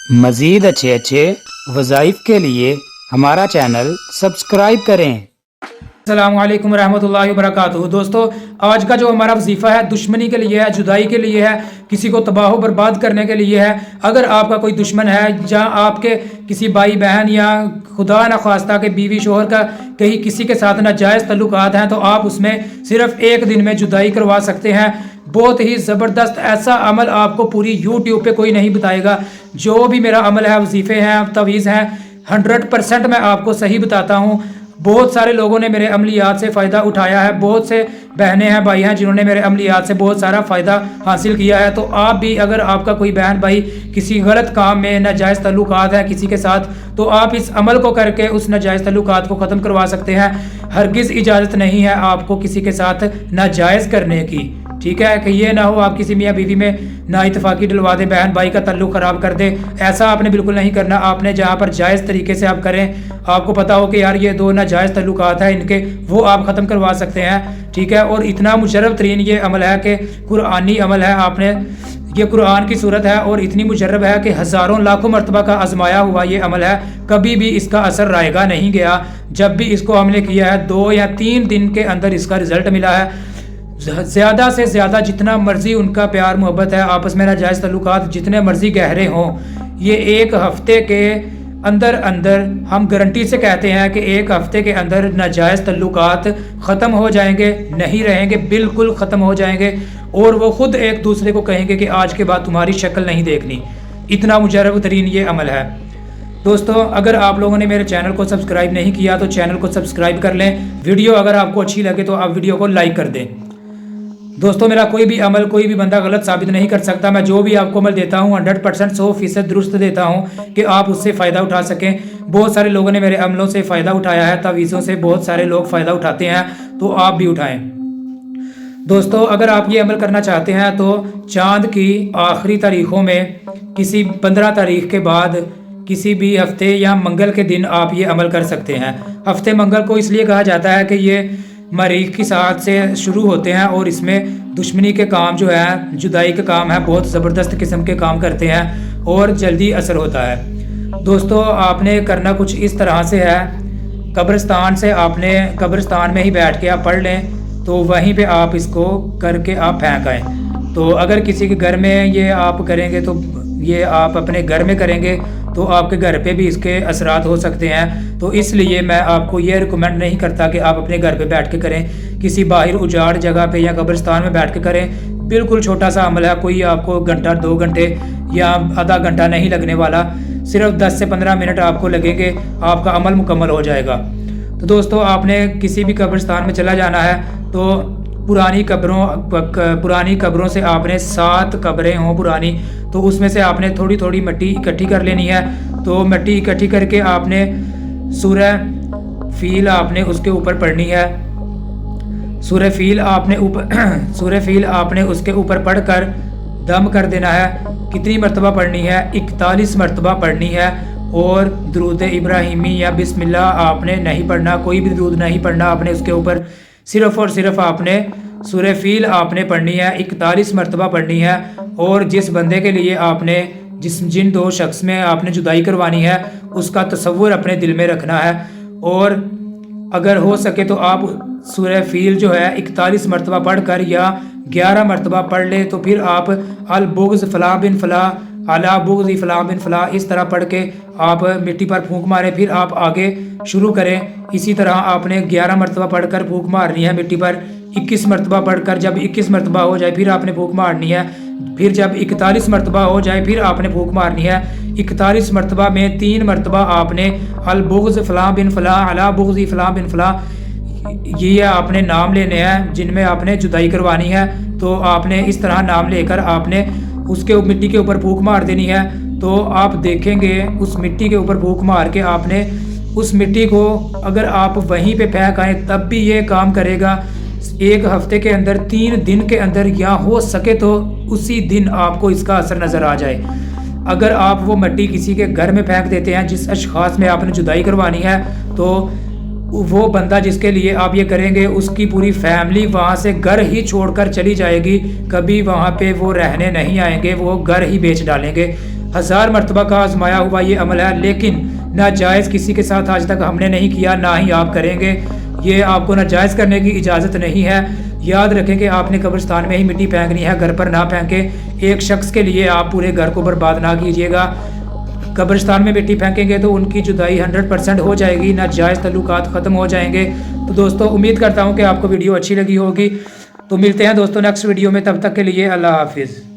مزید اچھے وظائف کے لیے ہمارا چینل سبسکرائب کریں۔ السلام علیکم ورحمۃ اللہ وبرکاتہ۔ دوستو، آج کا جو ہمارا وظیفہ ہے دشمنی کے لیے ہے، جدائی کے لیے ہے، کسی کو تباہ و برباد کرنے کے لیے ہے۔ اگر آپ کا کوئی دشمن ہے یا آپ کے کسی بھائی بہن یا خدا نخواستہ کے بیوی شوہر کا کہیں کسی کے ساتھ ناجائز تعلقات ہیں، تو آپ اس میں صرف ایک دن میں جدائی کروا سکتے ہیں۔ بہت ہی زبردست ایسا عمل آپ کو پوری یوٹیوب پہ کوئی نہیں بتائے گا۔ جو بھی میرا عمل ہے، وظیفے ہیں، تویز ہیں، 100% میں آپ کو صحیح بتاتا ہوں۔ بہت سارے لوگوں نے میرے عملیات سے فائدہ اٹھایا ہے، بہت سے بہنیں ہیں، بھائی ہیں جنہوں نے میرے عملیات سے بہت سارا فائدہ حاصل کیا ہے۔ تو آپ بھی اگر آپ کا کوئی بہن بھائی کسی غلط کام میں ناجائز تعلقات ہیں کسی کے ساتھ، تو آپ اس عمل کو کر کے اس ناجائز تعلقات کو ختم کروا سکتے ہیں۔ ہرگز اجازت نہیں ہے آپ کو کسی کے ساتھ ناجائز کرنے کی، ٹھیک ہے؟ کہ یہ نہ ہو آپ کسی میاں بیوی میں نا اتفاقی ڈلوا دیں، بہن بھائی کا تعلق خراب کر دیں۔ ایسا آپ نے بالکل نہیں کرنا۔ آپ نے جہاں پر جائز طریقے سے آپ کریں، آپ کو پتا ہو کہ یار یہ دو ناجائز تعلقات ہیں ان کے، وہ آپ ختم کروا سکتے ہیں، ٹھیک ہے؟ اور اتنا مجرب ترین یہ عمل ہے کہ قرآنی عمل ہے، آپ نے یہ قرآن کی صورت ہے اور اتنی مجرب ہے کہ ہزاروں لاکھوں مرتبہ کا آزمایا ہوا یہ عمل ہے، کبھی بھی اس کا اثر رائگاں نہیں گیا۔ جب بھی اس کو ہم نے کیا ہے 2 یا 3 دن کے اندر اس کا رزلٹ ملا ہے۔ زیادہ سے زیادہ جتنا مرضی ان کا پیار محبت ہے آپس میں، ناجائز تعلقات جتنے مرضی گہرے ہوں، یہ 1 ہفتے کے اندر ہم گارنٹی سے کہتے ہیں کہ 1 ہفتے کے اندر ناجائز تعلقات ختم ہو جائیں گے، نہیں رہیں گے، بالکل ختم ہو جائیں گے۔ اور وہ خود ایک دوسرے کو کہیں گے کہ آج کے بعد تمہاری شکل نہیں دیکھنی۔ اتنا مجرب ترین یہ عمل ہے۔ دوستو، اگر آپ لوگوں نے میرے چینل کو سبسکرائب نہیں کیا تو چینل کو سبسکرائب کر لیں۔ ویڈیو اگر آپ کو اچھی لگے تو آپ ویڈیو کو لائک کر دیں۔ دوستو، میرا کوئی بھی عمل کوئی بھی بندہ غلط ثابت نہیں کر سکتا۔ میں جو بھی آپ کو عمل دیتا ہوں 100% 100% درست دیتا ہوں کہ آپ اس سے فائدہ اٹھا سکیں۔ بہت سارے لوگوں نے میرے عملوں سے فائدہ اٹھایا ہے، تعویذوں سے بہت سارے لوگ فائدہ اٹھاتے ہیں، تو آپ بھی اٹھائیں۔ دوستو، اگر آپ یہ عمل کرنا چاہتے ہیں تو چاند کی آخری تاریخوں میں کسی 15 تاریخ کے بعد کسی بھی ہفتے یا منگل کے دن آپ یہ عمل کر سکتے ہیں۔ ہفتے منگل کو اس لیے کہا جاتا ہے کہ یہ مریخ کی ساعت سے شروع ہوتے ہیں اور اس میں دشمنی کے کام جو ہے، جدائی کے کام ہے، بہت زبردست قسم کے کام کرتے ہیں اور جلدی اثر ہوتا ہے۔ دوستو، آپ نے کرنا کچھ اس طرح سے ہے، قبرستان میں ہی بیٹھ کے آپ پڑھ لیں، تو وہیں پہ آپ اس کو کر کے آپ پھینک آئیں۔ تو اگر کسی کے گھر میں یہ آپ کریں گے تو یہ آپ اپنے گھر میں کریں گے تو آپ کے گھر پہ بھی اس کے اثرات ہو سکتے ہیں۔ تو اس لیے میں آپ کو یہ ریکمینڈ نہیں کرتا کہ آپ اپنے گھر پہ بیٹھ کے کریں، کسی باہر اجاڑ جگہ پہ یا قبرستان میں بیٹھ کے کریں۔ بالکل چھوٹا سا عمل ہے، کوئی آپ کو گھنٹہ 2 گھنٹے یا آدھا گھنٹہ نہیں لگنے والا، صرف 10 سے 15 منٹ آپ کو لگیں گے، آپ کا عمل مکمل ہو جائے گا۔ تو دوستو، آپ نے کسی بھی قبرستان میں چلا جانا ہے تو پرانی قبروں سے آپ نے 7 قبریں ہوں پرانی، تو اس میں سے آپ نے تھوڑی تھوڑی مٹی اکٹھی کر لینی ہے۔ تو مٹی اکٹھی کر کے آپ نے سورہ فیل آپ نے اس کے اوپر پڑھنی ہے۔ سورہ فیل آپ نے اس کے اوپر پڑھ کر دم کر دینا ہے۔ کتنی مرتبہ پڑھنی ہے؟ 41 مرتبہ پڑھنی ہے۔ اور درود ابراہیمی یا بسم اللہ آپ نے نہیں پڑھنا، کوئی بھی درود نہیں پڑھنا آپ نے اس کے اوپر، صرف اور صرف آپ نے سورہ فیل آپ نے پڑھنی ہے، 41 مرتبہ پڑھنی ہے۔ اور جس بندے کے لیے آپ نے جن 2 شخص میں آپ نے جدائی کروانی ہے اس کا تصور اپنے دل میں رکھنا ہے۔ اور اگر ہو سکے تو آپ سورہ فیل جو ہے 41 مرتبہ پڑھ کر یا 11 مرتبہ پڑھ لیں، تو پھر آپ البغض فلاں بن فلاں علی بغض فلاں بن فلاں اس طرح پڑھ کے آپ مٹی پر پھونک ماریں، پھر آپ آگے شروع کریں۔ اسی طرح آپ نے 11 مرتبہ پڑھ کر پھونک مارنی ہے مٹی پر، 21 مرتبہ پڑھ کر جب 21 مرتبہ ہو جائے پھر آپ نے پھونک مارنی ہے، پھر جب 41 مرتبہ ہو جائے پھر آپ نے پھونک مارنی ہے۔ 41 مرتبہ میں 3 مرتبہ آپ نے البغض فلاں بن فلاں علی بغض فلاں بن فلاں یہ آپ نے نام لینے ہیں جن میں آپ نے جدائی کروانی ہے۔ تو آپ نے اس طرح نام لے کر آپ نے اس کے مٹی کے اوپر پھونک مار دینی ہے۔ تو آپ دیکھیں گے اس مٹی کے اوپر پھونک مار کے آپ نے اس مٹی کو اگر آپ وہیں پہ پھینک آئیں تب بھی یہ کام کرے گا۔ 1 ہفتے کے اندر 3 دن کے اندر یا ہو سکے تو اسی دن آپ کو اس کا اثر نظر آ جائے۔ اگر آپ وہ مٹی کسی کے گھر میں پھینک دیتے ہیں جس اشخاص میں آپ نے جدائی کروانی ہے، تو وہ بندہ جس کے لیے آپ یہ کریں گے اس کی پوری فیملی وہاں سے گھر ہی چھوڑ کر چلی جائے گی، کبھی وہاں پہ وہ رہنے نہیں آئیں گے، وہ گھر ہی بیچ ڈالیں گے۔ 1000 مرتبہ کا آزمایا ہوا یہ عمل ہے، لیکن ناجائز کسی کے ساتھ آج تک ہم نے نہیں کیا، نہ ہی آپ کریں گے۔ یہ آپ کو ناجائز کرنے کی اجازت نہیں ہے۔ یاد رکھیں کہ آپ نے قبرستان میں ہی مٹی پھینکنی ہے، گھر پر نہ پھینکیں۔ ایک شخص کے لیے آپ پورے گھر کو برباد نہ کیجیے گا۔ قبرستان میں مٹی پھینکیں گے تو ان کی جدائی 100% ہو جائے گی، ناجائز تعلقات ختم ہو جائیں گے۔ تو دوستو امید کرتا ہوں کہ آپ کو ویڈیو اچھی لگی ہوگی۔ تو ملتے ہیں دوستوں نیکسٹ ویڈیو میں، تب تک کے لیے اللہ حافظ۔